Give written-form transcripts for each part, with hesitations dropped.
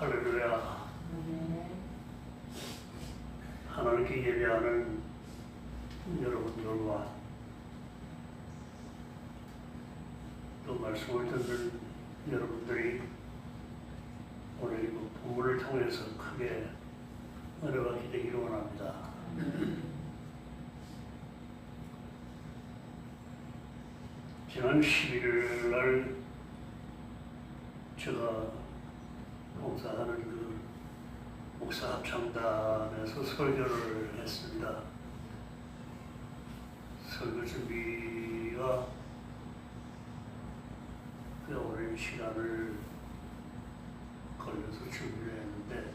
할렐루야. 하나님께 예배하는 여러분들과 또 말씀을 듣는 여러분들이 오늘 이 본문을 통해서 크게 은혜가 기대기를 원합니다. 지난 11일 날 제가 봉사하는 그 목사 합창단에서 설교를 했습니다. 설교 준비가 꽤 오랜 시간을 걸려서 준비를 했는데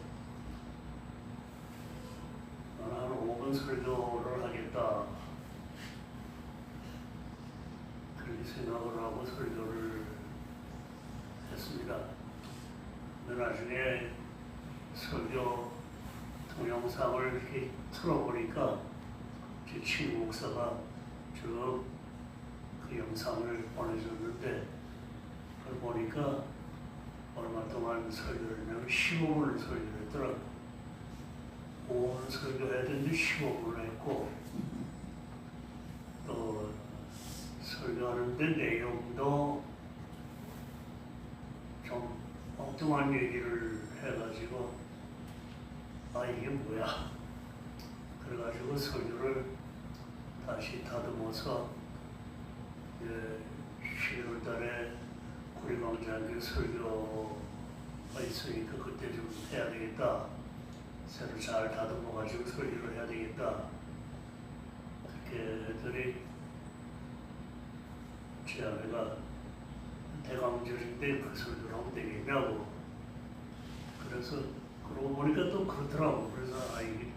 나는 한 5분 설교를 하겠다 그렇게 생각을 하고 설교를 했습니다. 근데 나중에 설교 동영상을 이렇게 틀어보니까 제 친구 목사가 그 영상을 보내줬는데 그걸 보니까 얼마 동안 설교를 하면 15분을 설교를 했더라고요. 5분 설교해야 되는데 15분을 했고 또 설교하는데 내용도 좀 엉뚱한 얘기를 해가지고 이게 뭐야 그래가지고 설교를 다시 다듬어서 11월 달에 구리방장교 설교가 있으니까 그때 좀 해야 되겠다. 새로 잘 다듬어가지고 설교를 해야 되겠다. 그렇게 했더니 제 아내가 대강절인데 그 설교를 하면 되겠냐고. 그래서 그러고 보니까 또 그렇더라고. 그래서 이게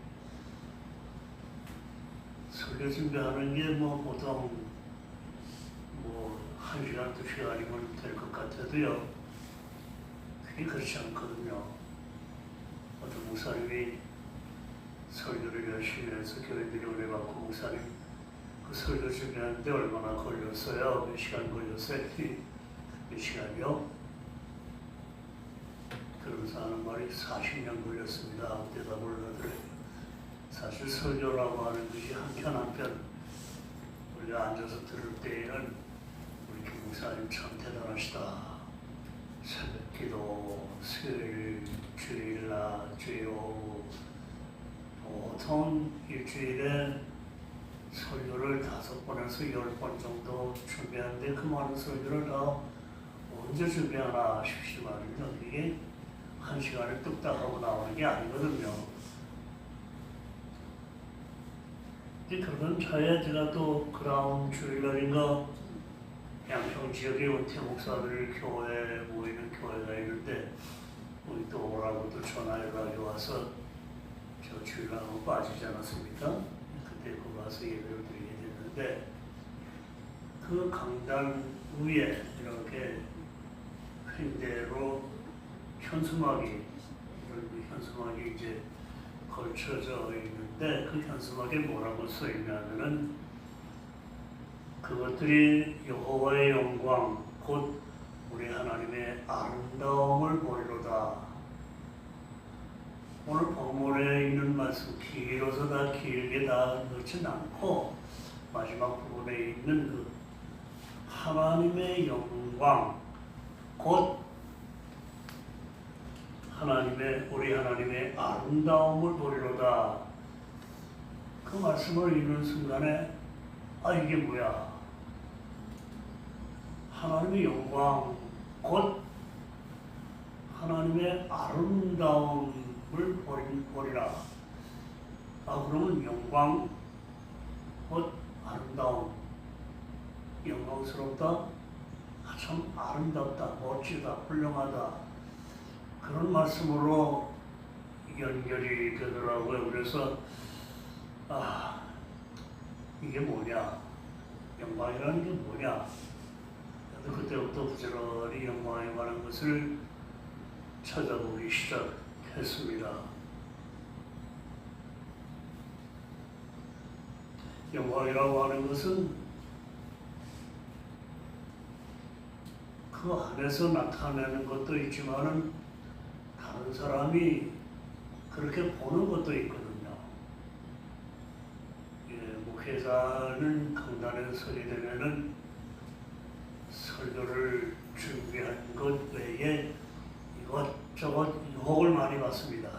설교 준비하는 게 보통 1시간, 2시간이면 될 것 같아도요. 그게 그렇지 않거든요. 어떤 목사님이 설교를 열심히 해서 교인들이 은혜 받고 목사님 그 설교 준비하는데 얼마나 걸렸어요? 몇 시간 걸렸어요? 몇 시간이요? 그러면서 하는 말이 40년 걸렸습니다. 대답을 하더래요. 사실 설교라고 하는 것이 한편 한편 우리가 앉아서 들을 때에는 우리 김 목사님 참 대단하시다. 새벽기도, 수요일, 주일날, 주요 보통 일주일에 설교를 5번에서 10번 정도 준비하는데 그 많은 설교를 다 언제 준비하나 싶지만요. 이게 1시간에 뚝딱 하고 나오는 게 아니거든요. 그런 차에 제가 또 그 다음 주일날인가 양평 지역에 은퇴 목사들 교회에 모이는 교회가 있는데 우리 또 오라고 또 전화해가 와서 저 주일날 한번 빠지지 않았습니까? 그때 거기 가서 예배를 드리게 됐는데 그 강단 위에 이렇게 횡대로 현수막이 이제 걸쳐져 있는데 그 현수막에 뭐라고 써 있냐면은 그것들이 여호와의 영광 곧 우리 하나님의 아름다움을 보리로다. 오늘 본문에 있는 말씀 길어서 다 길게 다 넣진 않고 마지막 부분에 있는 그 하나님의 영광 곧 우리 하나님의 아름다움을 보리로다. 그 말씀을 읽는 순간에 이게 뭐야? 하나님의 영광 곧 하나님의 아름다움을 보리라. 그러면 영광 곧 아름다움, 영광스럽다, 참 아름답다, 멋지다, 훌륭하다. 그런 말씀으로 연결이 되더라고요. 그래서 이게 뭐냐? 영광이라는 게 뭐냐? 그때부터 부지런히 영광에 관한 것을 찾아보기 시작했습니다. 영광이라고 하는 것은 그 안에서 나타내는 것도 있지만은 다른 다른 사람이 그렇게 보는 것도 있거든요. 예, 목회자는 강단에 서게 되면은 설교를 준비한 것 외에 이것저것 유혹을 많이 받습니다.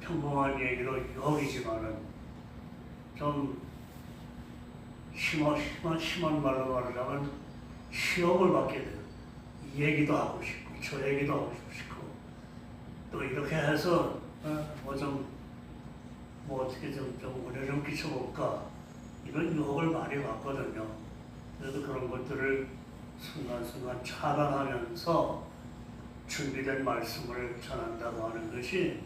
평범한 얘기로 유혹이지만은 좀 심한 말로 말하자면 시험을 받게 돼요. 이 얘기도 하고 싶고 저 얘기도 하고 싶고 또 이렇게 해서 어떻게 좀 운에 좀 끼쳐볼까 이런 유혹을 많이 받거든요. 그래서 그런 것들을 순간순간 차단하면서 준비된 말씀을 전한다고 하는 것이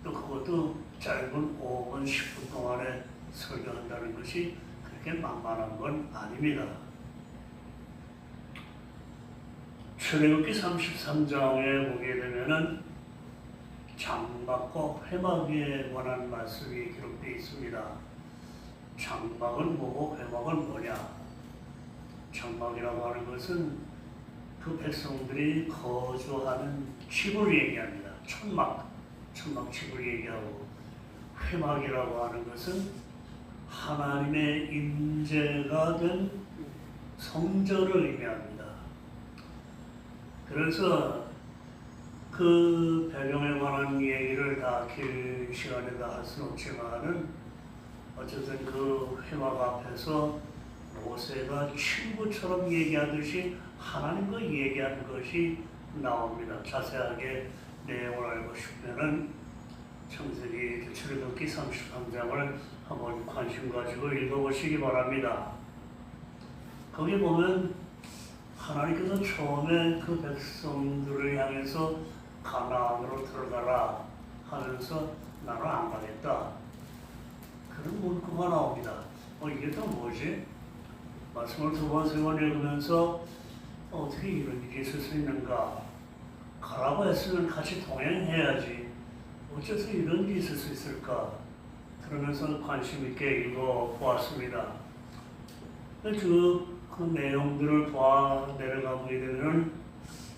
또 그것도 짧은 5분, 10분 동안에 설교한다는 것이 그렇게 만만한 건 아닙니다. 출애굽기 33장에 보게 되면은 장막과 회막에 관한 말씀이 기록되어 있습니다. 장막은 뭐고 회막은 뭐냐? 장막이라고 하는 것은 그 백성들이 거주하는 집을 얘기합니다. 천막 집을 얘기하고, 회막이라고 하는 것은 하나님의 임재가 된 성전을 의미합니다. 그래서 그 배경에 관한 얘기를 다 길 시간에 다 할 수는 없지만은 어쨌든 그 회막 앞에서 모세가 친구처럼 얘기하듯이 하나님과 얘기하는 것이 나옵니다. 자세하게 내용을 알고 싶으면은 창세기 출애굽기 33장을 한번 관심 가지고 읽어보시기 바랍니다. 거기 보면 하나님께서 처음에 그 백성들을 향해서 가나안으로 들어가라 하면서 나는 안 가겠다. 그런 문구가 나옵니다. 이게 또 뭐지? 말씀을 두 번, 세 번 읽으면서 어떻게 이런 일이 있을 수 있는가? 가라고 했으면 같이 동행해야지. 어째서 이런 일이 있을 수 있을까? 그러면서 관심 있게 읽어보았습니다. 그 내용들을 내려가 보게 되면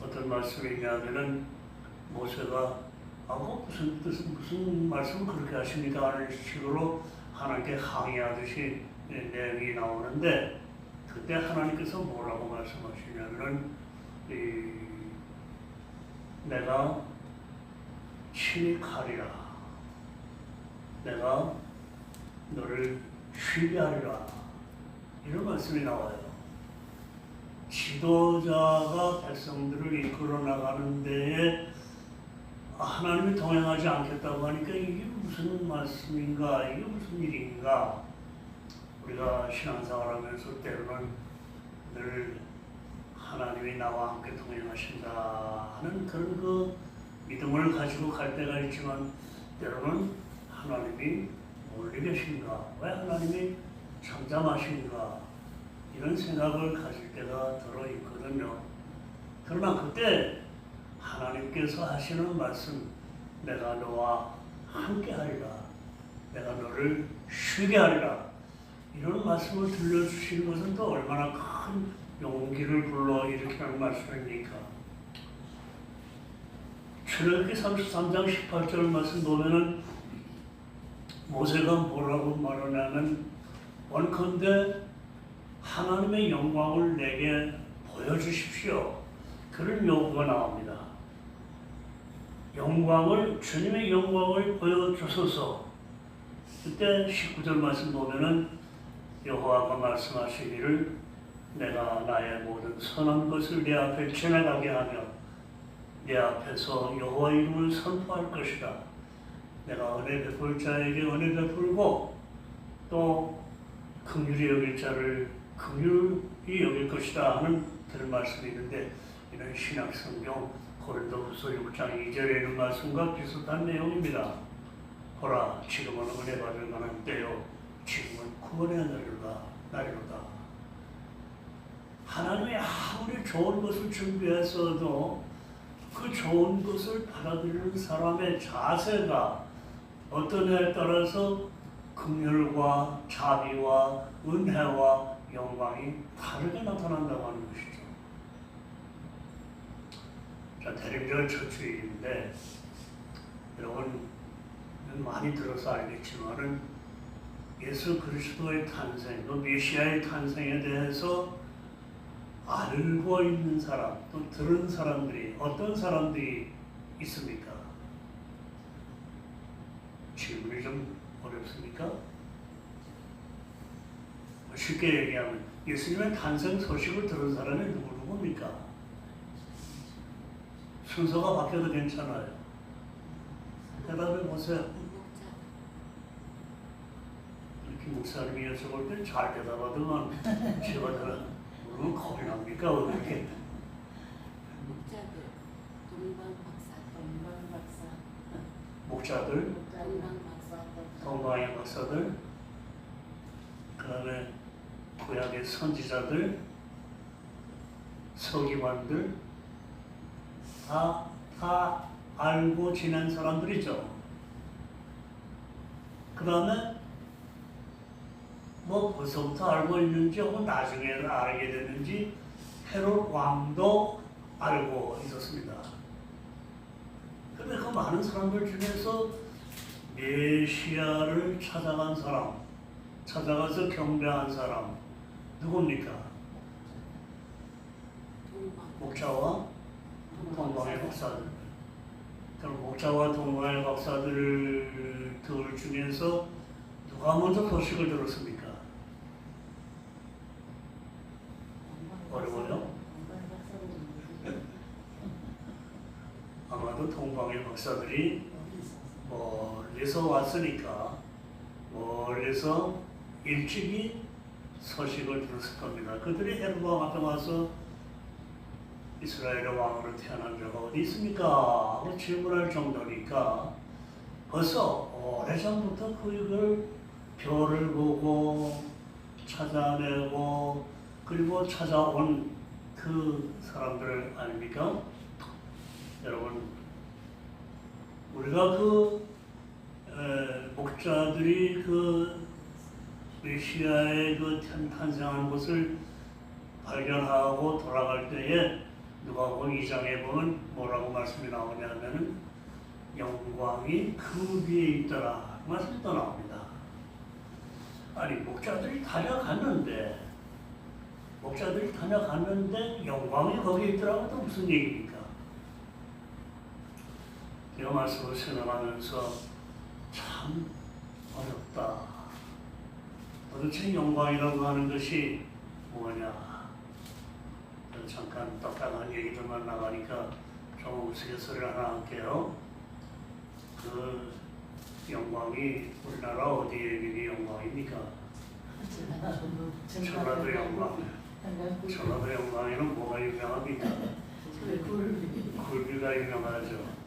어떤 말씀이냐면은 모세가 무슨 말씀을 그렇게 하십니까? 하는 식으로 하나님께 항의하듯이 내용이 나오는데 그때 하나님께서 뭐라고 말씀하시냐면은 내가 친히 가리라. 내가 너를 쉬게 하리라. 이런 말씀이 나와요. 지도자가 백성들을 이끌어 나가는 데에 하나님이 동행하지 않겠다고 하니까 이게 무슨 말씀인가? 이게 무슨 일인가? 우리가 신앙생활 하면서 때로는 늘 하나님이 나와 함께 동행하신다 하는 그런 그 믿음을 가지고 갈 때가 있지만 때로는 하나님이 멀리 계신가? 왜 하나님이 잠잠하신가? 이런 생각을 가질 때가 들어있거든요. 그러나 그때 하나님께서 하시는 말씀, 내가 너와 함께 하리라. 내가 너를 쉬게 하리라. 이런 말씀을 들려주시는 것은 또 얼마나 큰 용기를 불러일으키는 말씀입니까? 출애굽기 33장 18절 말씀 보면은 모세가 뭐라고 말하냐면 원컨대 하나님의 영광을 내게 보여주십시오. 그런 요구가 나옵니다. 주님의 영광을 보여주소서. 그때 19절 말씀 보면은 여호와가 말씀하시기를 내가 나의 모든 선한 것을 내 앞에 지나가게 하며 내 앞에서 여호와 이름을 선포할 것이다. 내가 은혜 베풀 자에게 은혜 베풀고 또 긍휼히 여길 자를 긍휼히 여길 것이다 하는 그런 말씀이 있는데 이런 신약 성경 고린도후서 6장 2절에 있는 말씀과 비슷한 내용입니다. 보라, 지금은 은혜 받을 만한 때요, 지금은 구원의 날이로다. 하나님이 아무리 좋은 것을 준비했어도 그 좋은 것을 받아들이는 사람의 자세가 어떤 해에 따라서 긍휼과 자비와 은혜와 영광이 다르게 나타난다고 하는 것이죠. 자, 대림절 첫 주일인데 여러분 많이 들어서 알겠지만은 예수 그리스도의 탄생, 또 메시아의 탄생에 대해서 알고 있는 사람, 또 들은 사람들이 어떤 사람들이 있습니까? 질문이 좀 어렵습니까? 쉽게 얘기하면 예수님의 탄생 소식을 들은 사람이 누구입니까? 순서가 바뀌어도 괜찮아요. 대답해 보세요. 이렇게 목사님이 여쭤볼 때 잘 대답하더만 제가 그러면 겁이 납니까? 어떻게? 목자들, 목자들, 동방박사, 동방의 박사들, 그 다음에 구약의 선지자들, 서기관들, 다 알고 지낸 사람들이죠. 그 다음에 뭐 벌써부터 알고 있는지 혹은 나중에 알게 됐는지 헤롯 왕도 알고 있었습니다. 그런데 그 많은 사람들 중에서 메시아를 찾아간 사람, 찾아가서 경배한 사람 누굽니까? 목자와 동방의 박사들. 그럼 목자와 동방의 박사들 중에서 누가 먼저 소식을 들었습니까? 어려워요? 아마도 동방의 박사들이 멀리서 왔으니까 멀리서 일찍이 소식을 들었을 겁니다. 그들이 헤롯 왕 앞에 와서 이스라엘의 왕으로 태어난 자가 어디 있습니까? 하고 질문할 정도니까 벌써 오래전부터 그걸 별을 보고 찾아내고 그리고 찾아온 그 사람들 아닙니까? 여러분, 우리가 목자들이 메시아의 탄생한 것을 발견하고 돌아갈 때에 누가복음 2장에 보면 뭐라고 말씀이 나오냐면은 영광이 그 위에 있더라 그 말씀이 또 나옵니다. 아니 목자들이 다녀갔는데 영광이 거기에 있더라고 또 무슨 얘기입니까? 이 말씀을 생각하면서 참 어렵다. 도대체 영광이라고 하는 것이 뭐냐? 잠깐 딱딱한 얘기들만 나가니까 좀 우스갯소리를 하나 할게요. 그 영광이 우리나라 어디에 있는 영광입니까? 전라도 영광. 전라도 영광에는 뭐가 유명합니까? 굴비가 유명하죠.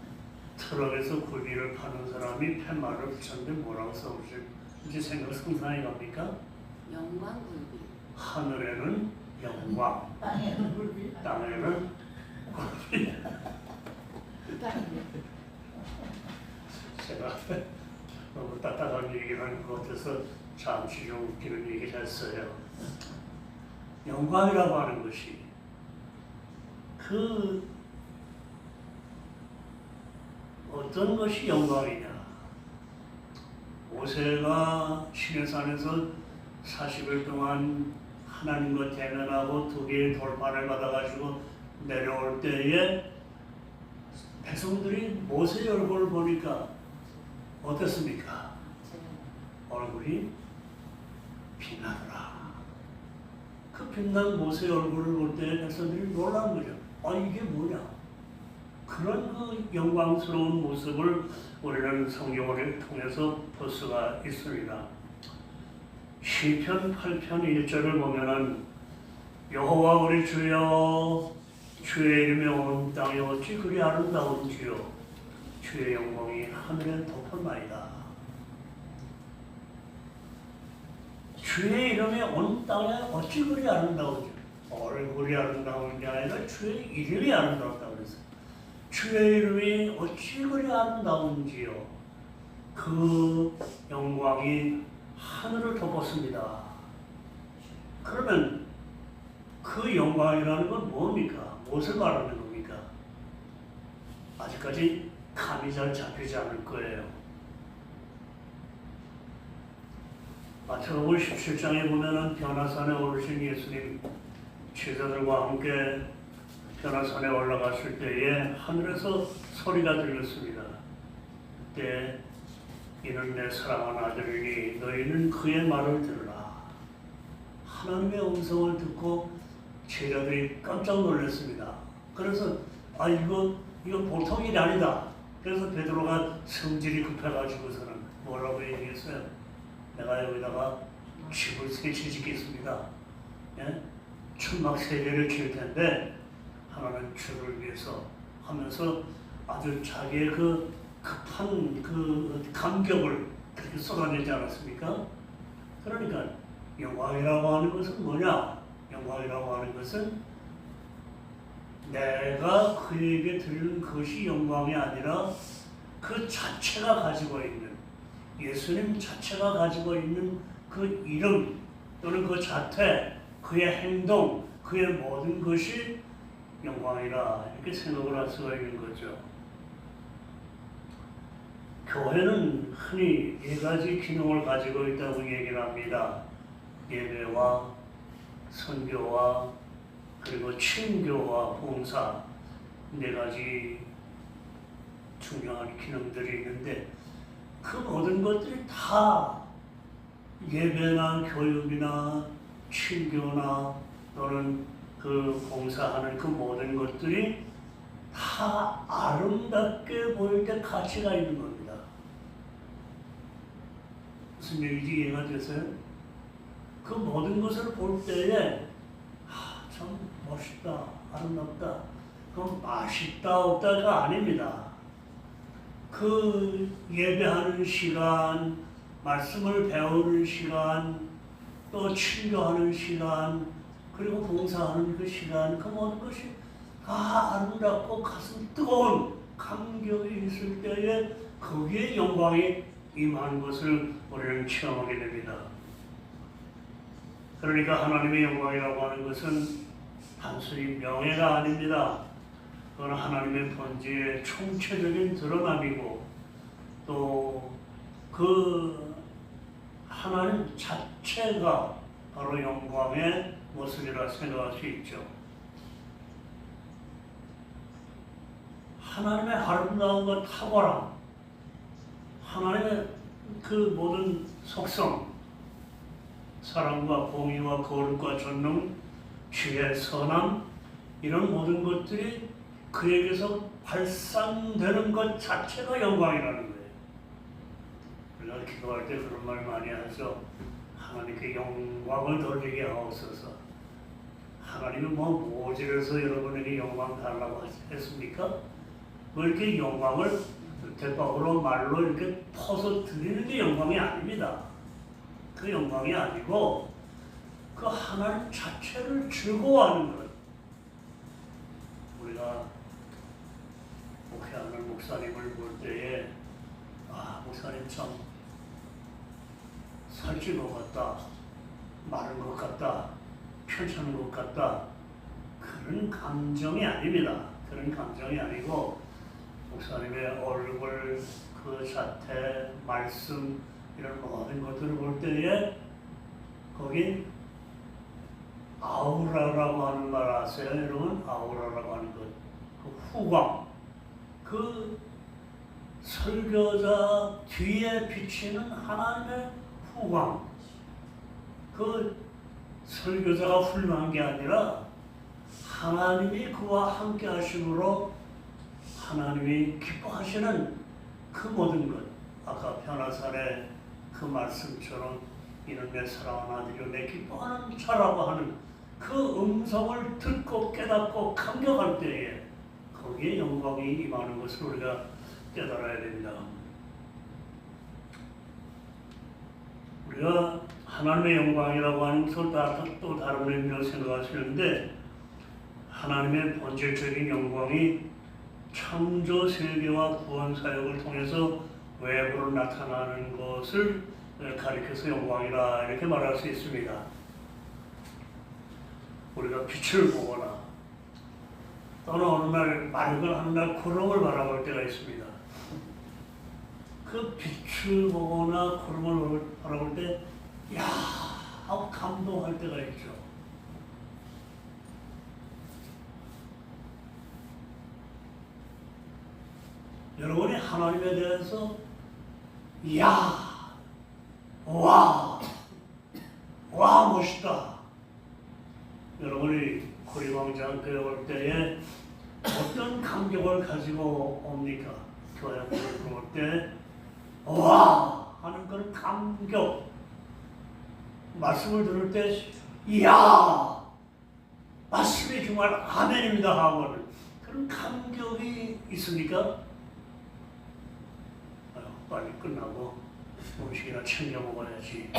트럭에서 굴비를 파는 사람이 팻말을 붙였는데 뭐라고 써보실지 생각 상상해 갑니까? 영광굴비. 하늘에는 영광, 땅에는 굴비. 땅에는 굴비. 제가 너무 딱딱한 얘기를 하는 것 같아서 잠시 좀 웃기는 얘기를 했어요. 영광이라고 하는 것이 어떤 것이 영광이냐? 모세가 시내산에서 40일 동안 하나님과 대면하고 두 개의 돌판을 받아가지고 내려올 때에 백성들이 모세의 얼굴을 보니까 어땠습니까? 얼굴이 빛나더라. 그 빛난 모세의 얼굴을 볼 때 백성들이 놀란 거죠. 이게 뭐냐? 그런 그 영광스러운 모습을 우리는 성경을 통해서 볼 수가 있습니다. 시편 8편 1절을 보면은 여호와 우리 주여 주의 이름이 온 땅에 어찌 그리 아름다운지요 주의 영광이 하늘에 덮었나이다. 주의 이름이 온 땅에 어찌 그리 아름다운지 얼굴이 아름다운 게 아니라 주의 이름이 아름다웠다고 그랬어요. 주의 이름이 어찌 그리 아름다운지요 그 영광이 하늘을 덮었습니다. 그러면 그 영광이라는 건 뭡니까? 무엇을 말하는 겁니까? 아직까지 감이 잘 잡히지 않을 거예요. 마태복음 17장에 보면은 변화산에 오르신 예수님 제자들과 함께 변화산에 올라갔을 때에 하늘에서 소리가 들렸습니다. 그때 이는 내 사랑하는 아들이니 너희는 그의 말을 들으라. 하나님의 음성을 듣고 제자들이 깜짝 놀랐습니다. 그래서 이거 보통 일이 아니다. 그래서 베드로가 성질이 급해가지고서는 뭐라고 얘기했어요? 내가 여기다가 집을 세 채 짓겠습니다. 예? 천막 세 개를 지을 텐데 하나는 주를 위해서 하면서 아주 자기의 그 급한 그 감격을 그렇게 쏟아내지 않았습니까? 그러니까 영광이라고 하는 것은 뭐냐? 영광이라고 하는 것은 내가 그에게 드리는 것이 영광이 아니라 그 자체가 가지고 있는, 예수님 자체가 가지고 있는 그 이름 또는 그 자태, 그의 행동, 그의 모든 것이 영광이라 이렇게 생각을 할 수가 있는 거죠. 교회는 흔히 네 가지 기능을 가지고 있다고 얘기를 합니다. 예배와 선교와 그리고 친교와 봉사, 네 가지 중요한 기능들이 있는데 그 모든 것들이 다 예배나 교육이나 친교나 또는 그 봉사하는 그 모든 것들이 다 아름답게 보일 때 가치가 있는 겁니다. 무슨 얘기인지 이해가 되세요? 그 모든 것을 볼 때에 참 멋있다, 아름답다, 그럼 맛있다, 없다가 아닙니다. 그 예배하는 시간, 말씀을 배우는 시간, 또 친교하는 시간, 그리고 봉사하는 그 시간, 그 모든 것이 다 아름답고 가슴 뜨거운 감격이 있을 때에 거기에 영광이 임한 것을 우리는 체험하게 됩니다. 그러니까 하나님의 영광이라고 하는 것은 단순히 명예가 아닙니다. 그건 하나님의 본질의 총체적인 드러남이고 또 그 하나님 자체가 바로 영광의 모습이라 생각할 수 있죠. 하나님의 아름다움과 탁월함, 하나님의 그 모든 속성, 사랑과 공의와 거룩과 전능, 지혜, 선함, 이런 모든 것들이 그에게서 발산되는 것 자체가 영광이라는 거예요. 우리가 기도할 때 그런 말 많이 하죠. 하나님께 영광을 돌리게 하옵소서. 하나님은 모질해서 여러분에게 영광 달라고 했습니까? 뭐 이렇게 영광을 대박으로 말로 이렇게 퍼서 드리는 게 영광이 아닙니다. 그 영광이 아니고 그 하나님 자체를 즐거워하는 것. 우리가 목회하는 목사님을 볼 때에 목사님 참 살찐 것 같다, 마른 것 같다, 편찮은 것 같다, 그런 감정이 아닙니다. 그런 감정이 아니고 목사님의 얼굴, 그 자태, 말씀 이런 모든 것들을 볼 때에 거기 아우라라고 하는 말 아세요? 여러분? 아우라라고 하는 것, 그 후광, 그 설교자 뒤에 비치는 하나님의 후광, 그 설교자가 훌륭한 게 아니라 하나님이 그와 함께 하심으로 하나님이 기뻐하시는 그 모든 것, 아까 변화산의 그 말씀처럼 이는 내 사랑하는 아들이요 내 기뻐하는 자라고 하는 그 음성을 듣고 깨닫고 감격할 때에 거기에 영광이 임하는 것을 우리가 깨달아야 됩니다. 우리가 하나님의 영광이라고 하는 것을 또 다른 의미로 생각하시는데 하나님의 본질적인 영광이 창조 세계와 구원 사역을 통해서 외부로 나타나는 것을 가리켜서 영광이라 이렇게 말할 수 있습니다. 우리가 빛을 보거나 또는 어느 날 맑은 하늘 구름을 바라볼 때가 있습니다. 그 빛을 보거나 구름을 바라볼 때 야 하고 감동할 때가 있죠. 여러분이 하나님에 대해서 야, 와, 멋있다. 여러분이 구리광장 교회 올 때에 어떤 감격을 가지고 옵니까? 교회 올 때, 와 하는 그런 감격. 말씀을 들을 때, 이야, 말씀이 정말 아멘입니다 하고는 그런 감격이 있습니까? 빨리 끝나고 음식이나 챙겨 먹어야지.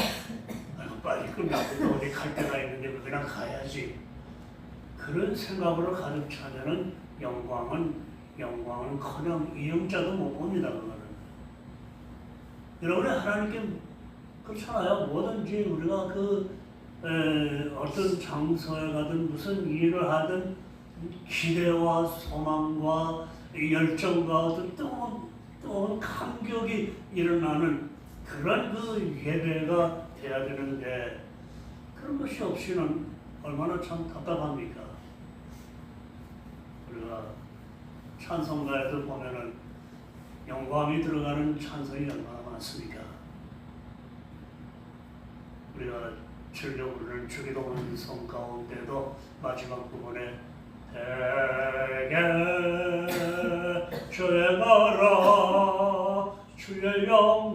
빨리 끝나고 또 어디 갈 데가 있는데 그냥 가야지. 그런 생각으로 가득 차면은 영광은커녕 이영자도 못 봅니다. 그거는. 여러분의 하나님께 그렇잖아요. 뭐든지 우리가 어떤 장소에 가든 무슨 일을 하든 기대와 소망과 열정과 어떤 또 감격이 일어나는 그런 예배가 돼야 되는데 그런 것이 없이는 얼마나 참 답답합니까? 우리가 찬송가에도 보면은 영광이 들어가는 찬송이 얼마나 많습니까? 우리가 즐겨 부르는 주기도문 성 가운데도 마지막 부분에 대개 주의 나라 주의 영광이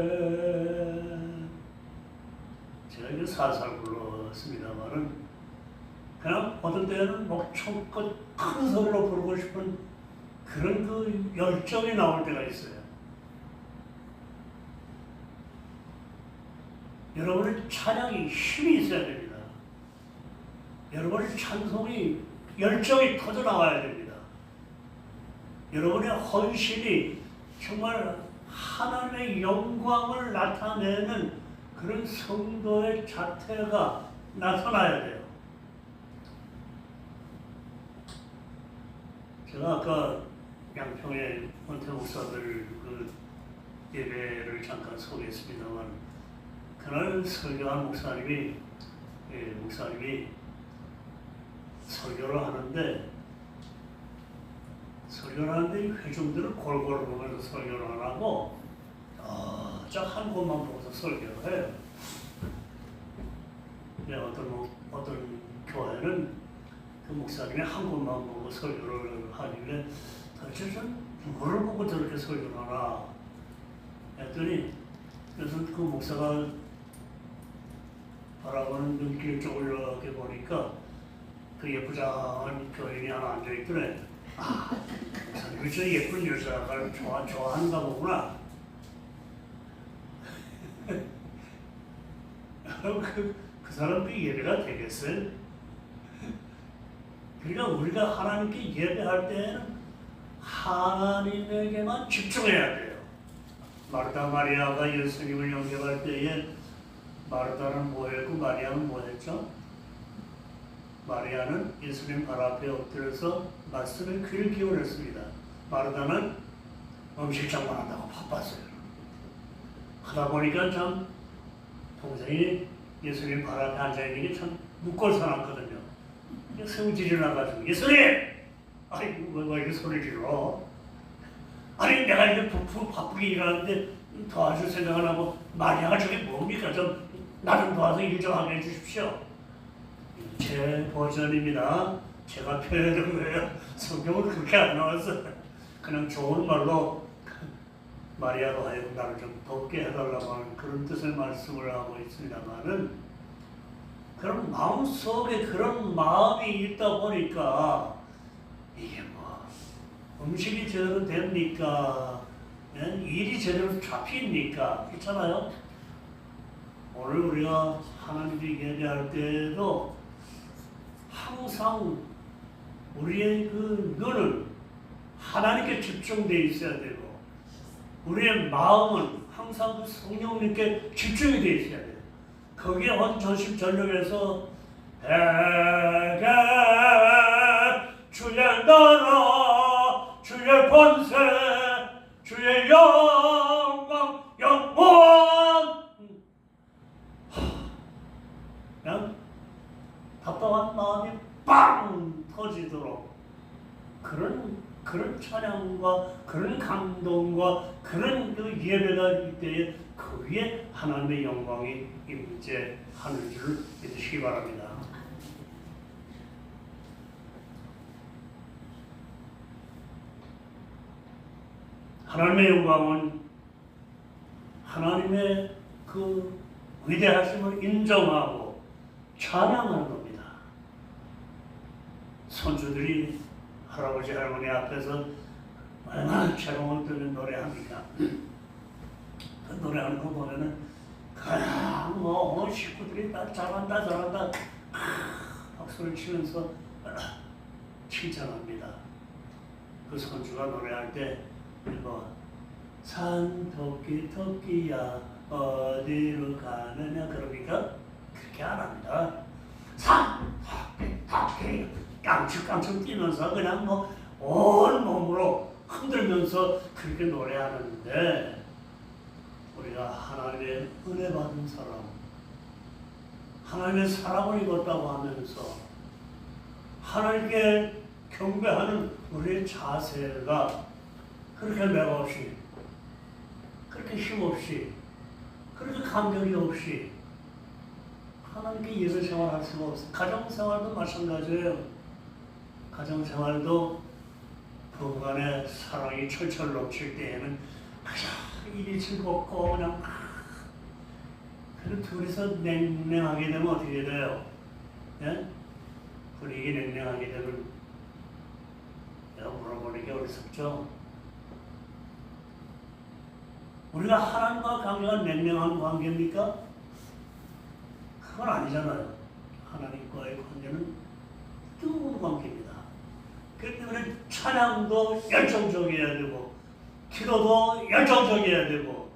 아멘. 제가 이제 살살 불렀습니다만은 그냥 어떤 때는 목청껏 큰 소리로 부르고 싶은 그런 열정이 나올 때가 있어요. 여러분의 찬양이 힘이 있어야 됩니다. 여러분의 찬송이 열정이 터져 나와야 됩니다. 여러분의 헌신이 정말 하나님의 영광을 나타내는 그런 성도의 자태가 나타나야 돼요. 제가 아까 양평의 원태 목사들 예배를 잠깐 소개했습니다만 그날 설교한 목사님이 설교를 하는데 회중들을 골고루 보면서 설교를 안 하고 딱 한 곳만 보고서 설교를 해요. 어떤 교회는 그 목사님이 한 곳만 보고 설교를 하길래 도대체 좀 누구를 보고 저렇게 설교를 하나 했더니 그래서 그 목사가 바라보는 눈길 쪽을 이렇게 보니까 그 예쁘장한 교인이 하나 앉아있더래. 목사님이 저 예쁜 여자를 좋아하는가 보구나. 그 사람도 예배가 되겠어요? 그러니까 우리가 하나님께 예배할 때에는 하나님에게만 집중해야 돼요. 마르다 마리아가 예수님을 영접할 때에 마르다는 뭐 했고 마리아는 뭐 했죠? 마리아는 예수님 발 앞에 엎드려서 말씀에 귀를 기울였습니다. 마르다는 음식 장만한다고 바빴어요. 하다 보니까 참 동생이 예수님 발 앞에 앉아있는 게 참 묵걸서 났거든요. 세우지를 나가지고 예수님! 아이고 왜 이렇게 소리 질러? 아니 내가 이제 바쁘게 일하는데 도와줄 생각을 하고 마리아가 저게 뭡니까? 좀 나를 도와서 일 좀 하게 해주십시오. 제 버전입니다. 제가 표현한 거예요. 성경은 그렇게 안 나왔어. 그냥 좋은 말로 마리아로 하여금 나를 좀 돕게 해달라고 하는 그런 뜻의 말씀을 하고 있습니다만은 그런 마음속에 그런 마음이 있다 보니까 이게 음식이 제대로 됩니까? 일이 제대로 잡힙니까? 그렇잖아요. 오늘 우리가 하나님께 예배할 때도 항상 우리의 눈은 하나님께 집중되어 있어야 되고 우리의 마음은 항상 그 성령님께 집중이 되어 있어야 돼요. 거기에 전심전력해서 대개 주의 나라 주의 권세 주의 영광 영원 그냥 답답한 마음이 빵 터지도록 그런 찬양과 그런 감동과 그런 그 예배가 이때에 그 위에 하나님의 영광이 임재하는 줄 믿으시기 바랍니다. 하나님의 영광은 하나님의 그 위대하심을 인정하고 찬양하는 겁니다. 손주들이 할아버지 할머니 앞에서 얼마나 재롱을 뜨는 노래합니까? 그 노래하는 거 보면은 그냥 뭐 식구들이 다 잘한다 박수를 치면서 칭찬합니다. 그 손주가 노래할 때 이거 산 토끼야 어디로 가느냐 그러니까 그렇게 안 합니다. 산 토끼 깡충깡충 뛰면서 그냥 뭐 온 몸으로 흔들면서 그렇게 노래하는데 우리가 하나님의 은혜 받은 사람, 하나님의 사랑을 입었다고 하면서 하나님께 경배하는 우리의 자세가 그렇게 맥없이, 그렇게 힘없이, 그렇게 감격이 없이 하나님께 예배 생활할 수가 없어요. 가정생활도 마찬가지예요. 가정생활도 부부간의 사랑이 철철 넘칠 때에는 그냥 일이 즐겁고 그냥 그리고 둘이서 냉랭하게 되면 어떻게 돼요? 예? 분위기 냉랭하게 되면 내가 물어보는 게 어리석죠? 우리가 하나님과 관계가 냉랭한 관계입니까? 그건 아니잖아요. 하나님과의 관계는 뜨거운 관계입니다. 그렇기 때문에 찬양도 열정적이어야 되고 기도도 열정적이어야 되고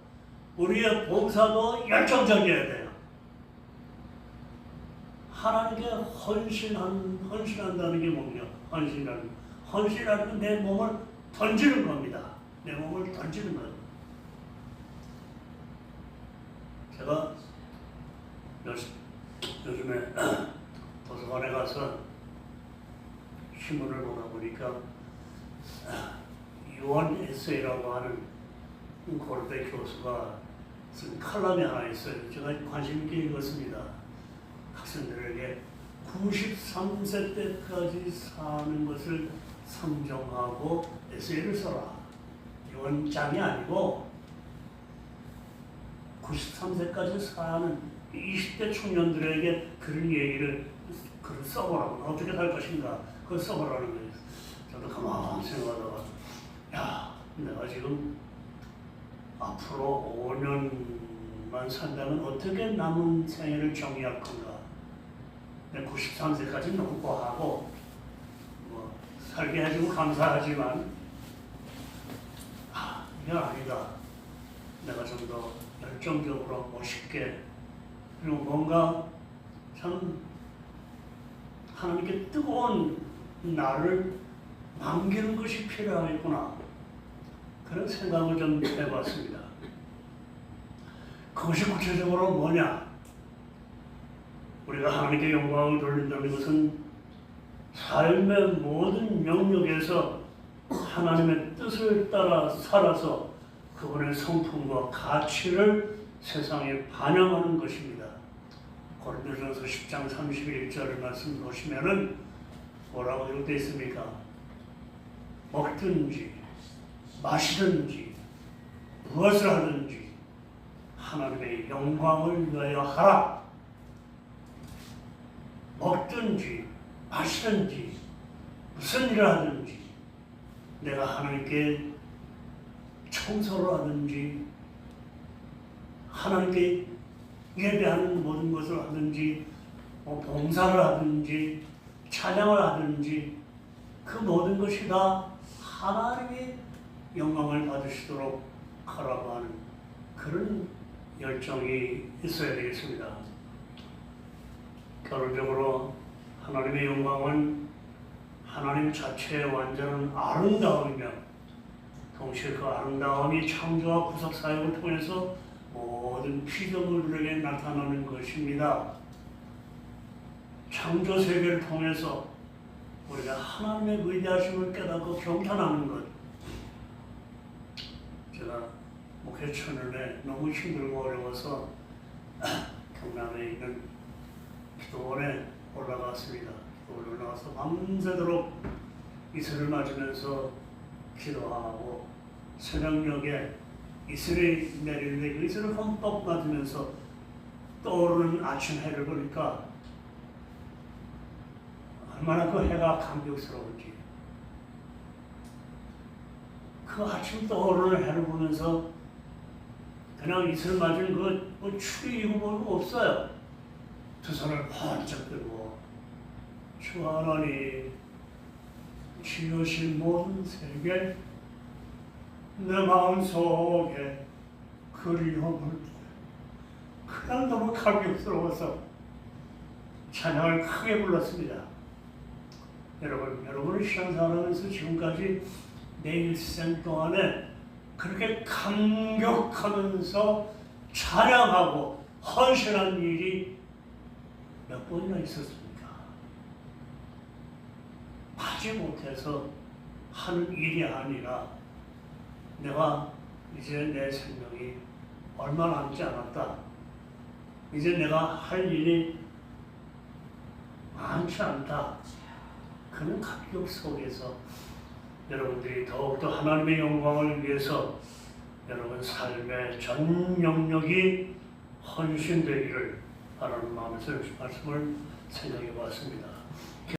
우리의 봉사도 열정적이어야 돼요. 하나님께 헌신한다는 게 뭐냐? 헌신하는 건 내 몸을 던지는 겁니다. 내 몸을 던지는 거예요. 제가 요즘에 도서관에 가서 신문을 보다 보니까 유언 에세이라고 하는 고르베 교수가 쓴 칼럼이 하나 있어요. 제가 관심 있게 읽었습니다. 학생들에게 93세 때까지 사는 것을 상정하고 에세이를 써라. 유언장이 아니고 93세까지 사는 20대 청년들에게 그런 얘기를 글을 써보라고. 어떻게 살 것인가 그걸 써보라는 거예요. 저도 가만히 생각하다가 야 내가 지금 앞으로 5년만 산다면 어떻게 남은 생애를 정의할 건가. 내 93세까지 농고하고 뭐 살게 해주고 감사하지만 이건 아니다. 내가 좀 더 열정적으로 멋있게 그리고 뭔가 참 하나님께 뜨거운 나를 남기는 것이 필요하겠구나. 그런 생각을 좀 해봤습니다. 그것이 구체적으로 뭐냐? 우리가 하나님께 영광을 돌린다는 것은 삶의 모든 영역에서 하나님의 뜻을 따라 살아서 그분의 성품과 가치를 세상에 반영하는 것입니다. 고린도전서 10장 31절을 말씀 보시면은 뭐라고 기록되어 있습니까? 먹든지 마시든지 무엇을 하든지 하나님의 영광을 위하여 하라. 먹든지 마시든지 무슨 일을 하든지 내가 하나님께 청소를 하든지 하나님께 예배하는 모든 것을 하든지 봉사를 하든지 찬양을 하든지 그 모든 것이 다 하나님의 영광을 받으시도록 하라고 하는 그런 열정이 있어야 되겠습니다. 결론적으로 하나님의 영광은 하나님 자체의 완전한 아름다움이며 동시에 그 아름다움이 창조와 구속 사역을 통해서 모든 피조물들에게 나타나는 것입니다. 창조 세계를 통해서 우리가 하나님의 위대하심을 깨닫고 경탄하는 것. 제가 목회 초년에 너무 힘들고 어려워서 경남에 있는 기도원에 올라갔습니다. 기도원에 올라가서 밤새도록 이슬을 맞으면서 기도하고 새벽녘에 이슬이 내리는데 그 이슬을 흠뻑 맞으면서 떠오르는 아침 해를 보니까 얼마나 그 해가 감격스러운지. 그 아침 떠오르는 해를 보면서 그냥 이슬 맞은 그 추위고 뭐고 없어요. 두 손을 번쩍 들고 주 하나님 지으신 모든 세계 내 마음속에 그리움을 그냥 너무 감격스러워서 찬양을 크게 불렀습니다. 여러분을 신앙생활하면서 지금까지 내 일생 동안에 그렇게 감격하면서 찬양하고 헌신한 일이 몇 번이나 있었습니까? 하지 못해서 하는 일이 아니라 내가 이제 내 생명이 얼마 남지 않았다. 이제 내가 할 일이 많지 않다. 그런 감격 속에서 여러분들이 더욱더 하나님의 영광을 위해서 여러분 삶의 전 영역이 헌신되기를 바라는 마음에서 말씀을 생각해 봤습니다.